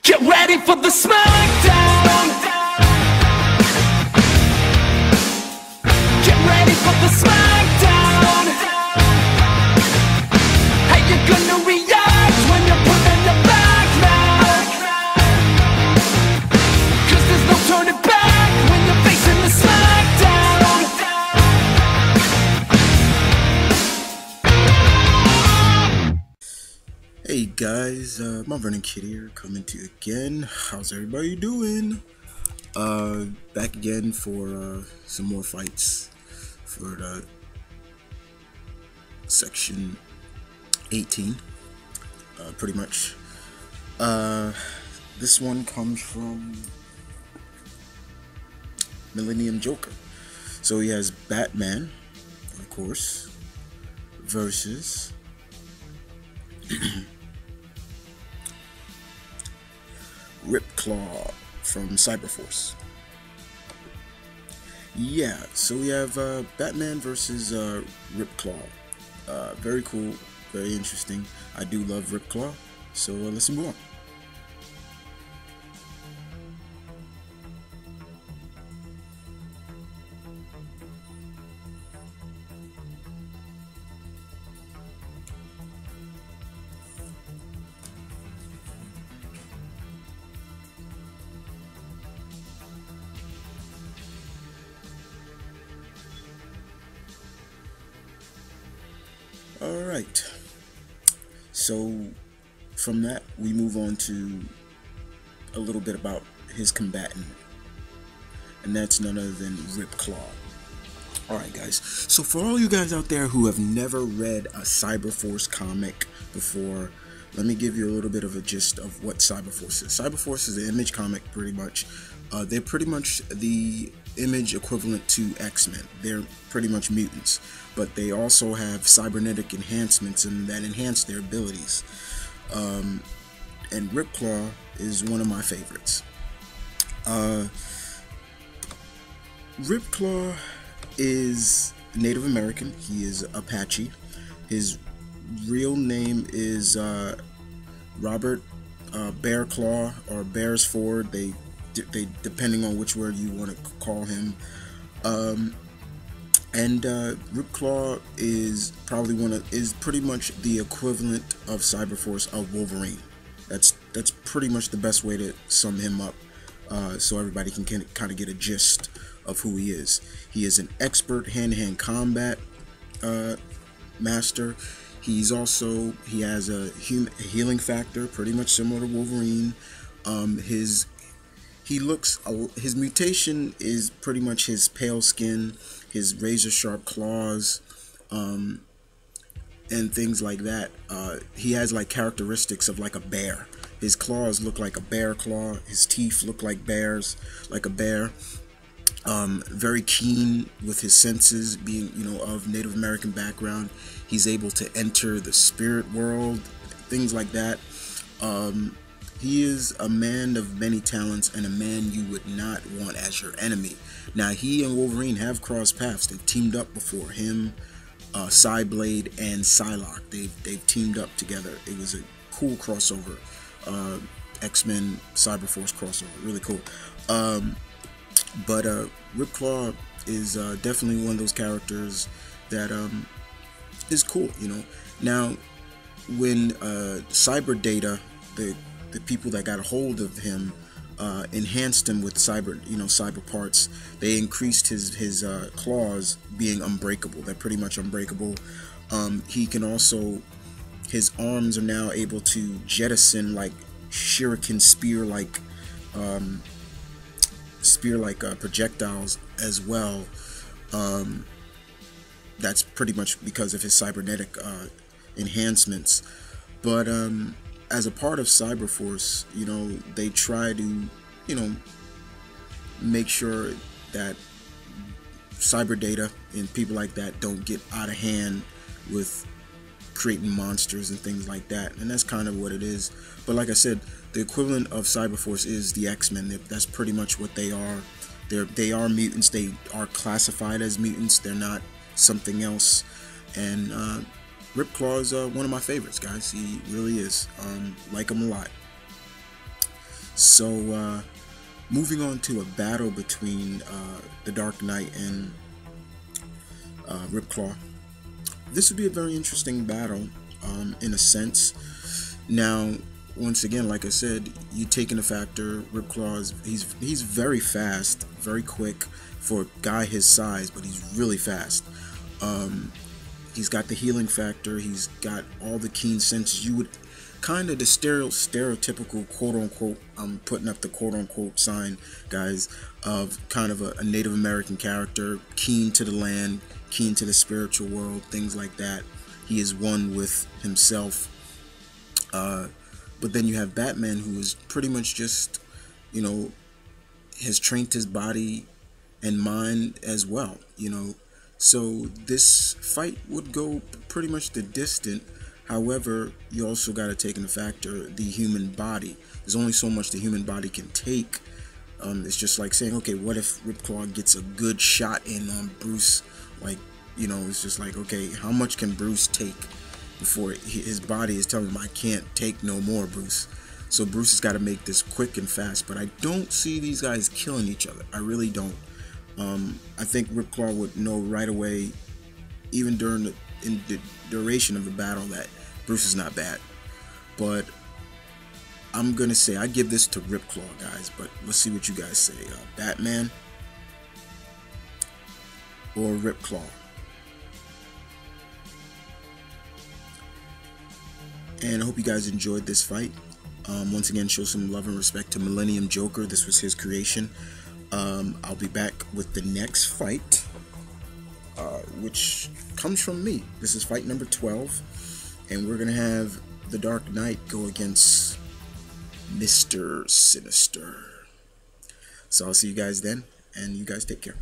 Get ready for the smackdown. Get ready for the smackdown. How you gonna react when you're put in the back now? 'Cause there's no turning back when you're facing the smackdown. Hey guys, Mount Vernon Kid here, coming to you again. How's everybody doing? Back again for some more fights for the section 18. Pretty much. This one comes from MillenniumJoker. So he has Batman, of course, versus Ripclaw from CyberForce. Yeah, so we have Batman versus Ripclaw. Very cool, very interesting. I do love Ripclaw, so let's move on. Alright, so from that we move on to a little bit about his combatant, and that's none other than Ripclaw. Alright guys, so for all you guys out there who have never read a CyberForce comic before, let me give you a little bit of a gist of what CyberForce is. CyberForce is an Image comic, pretty much. They're pretty much the Image equivalent to X-Men. They're pretty much mutants, but they also have cybernetic enhancements and that enhance their abilities. And Ripclaw is one of my favorites. Ripclaw is Native American. He is Apache. His real name is Robert Bearclaw or Beresford. They depending on which word you want to call him. And Ripclaw is probably is pretty much the equivalent of CyberForce of Wolverine. That's pretty much the best way to sum him up, so everybody can kind of get a gist of who he is. He is an expert hand-to-hand combat master. He has a healing factor, pretty much similar to Wolverine. His mutation is pretty much his pale skin, his razor sharp claws, and things like that. He has like characteristics of like a bear. His claws look like a bear claw. His teeth look like a bear. Very keen with his senses, being of Native American background. He's able to enter the spirit world, things like that. He is a man of many talents and a man you would not want as your enemy. Now, he and Wolverine have crossed paths. They've teamed up before. Him, Cyblade, and Psylocke. They've teamed up together. It was a cool crossover. X-Men CyberForce crossover. Really cool. But Ripclaw is definitely one of those characters that is cool. Now, when Cyber Data, the people that got a hold of him, enhanced him with cyber parts, they increased his claws being unbreakable. They're pretty much unbreakable. He can also, his arms are now able to jettison like shuriken spear-like projectiles as well. That's pretty much because of his cybernetic enhancements. But as a part of CyberForce, they try to, make sure that Cyber Data and people like that don't get out of hand with creating monsters and things like that. And that's kind of what it is. But like I said, the equivalent of CyberForce is the X-Men. That's pretty much what they are. They are mutants. They are classified as mutants. They're not something else. And Ripclaw is one of my favorites, guys. He really is. Like him a lot. So moving on to a battle between the Dark Knight and Ripclaw. This would be a very interesting battle, in a sense. Now, once again, like I said, you take into factor Ripclaw. He's very fast, very quick for a guy his size, but he's really fast. He's got the healing factor. He's got all the keen senses. You would kind of the stereotypical quote unquote, I'm putting up the quote unquote sign, guys, of kind of a Native American character, keen to the land, keen to the spiritual world, things like that. He is one with himself. But then you have Batman, who is pretty much just, you know, has trained his body and mind as well, you know. So this fight would go pretty much the distance. However, you also got to take into factor the human body. There's only so much the human body can take. It's just like saying, okay, what if Ripclaw gets a good shot in on Bruce? Like, you know, it's just like, okay, how much can Bruce take before his body is telling him, I can't take no more, Bruce. So Bruce has got to make this quick and fast. But I don't see these guys killing each other. I really don't. I think Ripclaw would know right away, even during the duration of the battle, that Bruce is not bad. But I'm gonna say I give this to Ripclaw, guys. But let's see what you guys say. Batman or Ripclaw? And I hope you guys enjoyed this fight. Once again, show some love and respect to MillenniumJoker. This was his creation. I'll be back with the next fight, which comes from me. This is fight number 12, and we're gonna have the Dark Knight go against Mr. Sinister. So I'll see you guys then, and you guys take care.